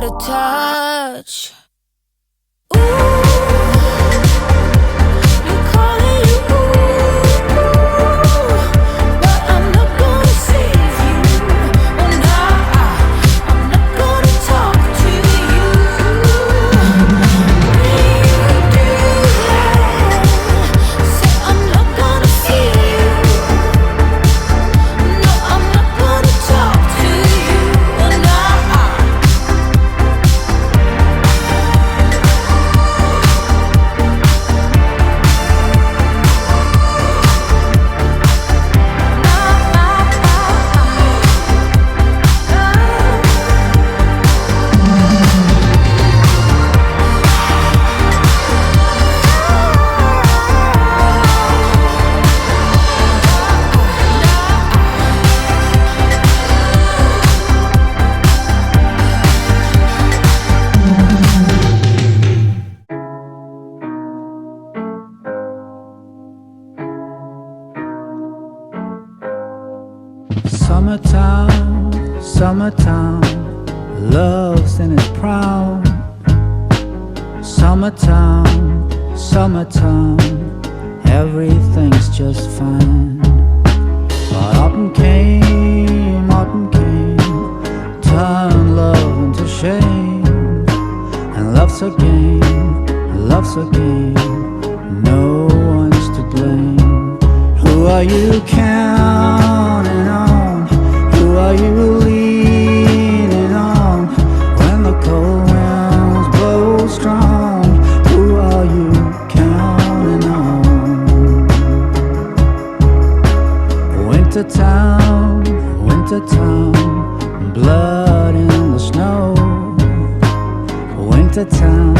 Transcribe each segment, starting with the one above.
out of touch. Ooh. Summertime, summertime, love's in its prime. Summertime, summertime, everything's just fine. But autumn came, turned love into shame. And love's a game, no one's to blame. Who are you counting on? Who are you leaning on? When the cold winds blow strong, who are you counting on? Wintertime, wintertime, blood in the snow. Wintertime,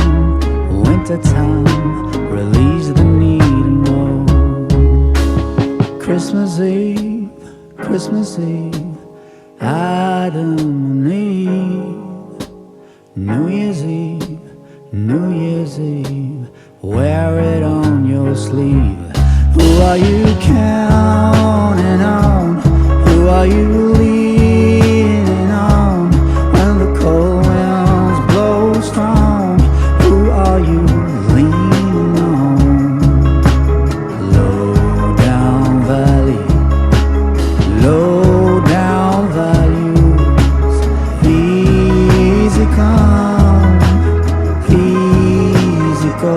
wintertime, relieves the need to know. Christmas Eve, Christmas Eve, Adam and Eve. New Year's Eve, New Year's Eve, wear it on your sleeve. Who are you counting on? Who are you leaning on? When the cold winds blow strong, who are you leaning on? Low down valley, low down values, easy come, easy go.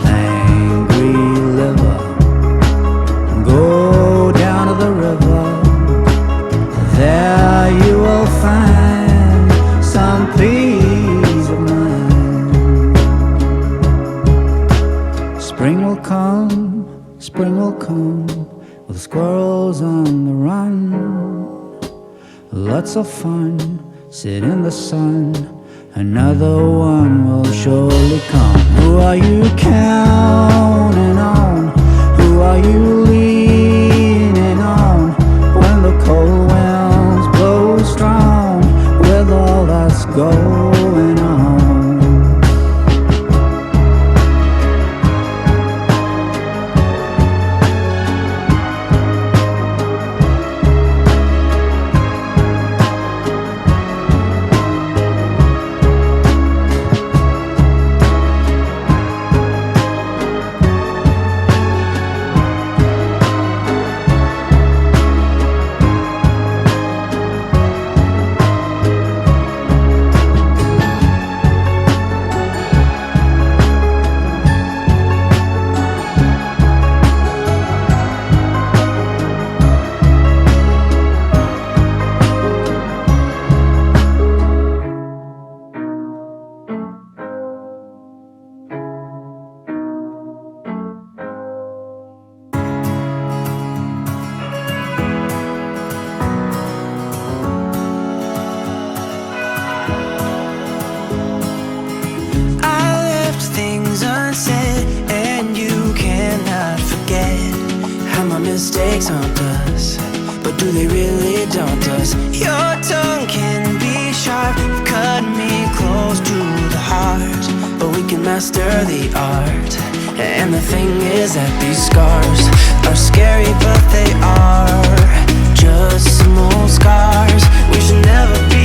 Angry liver, go down to the river. There you will find some peace of mind. Spring will come, with squirrels on the run. Lots of fun, sit in the sun, another one will surely come. Who are you counting on? Who are you leaning on? When the cold winds blow strong, with all that's going on. Mistakes haunt us, but do they really daunt us? Your tongue can be sharp, cut me close to the heart, but we can master the art. And the thing is that these scars are scary, but they are just small scars. We should never be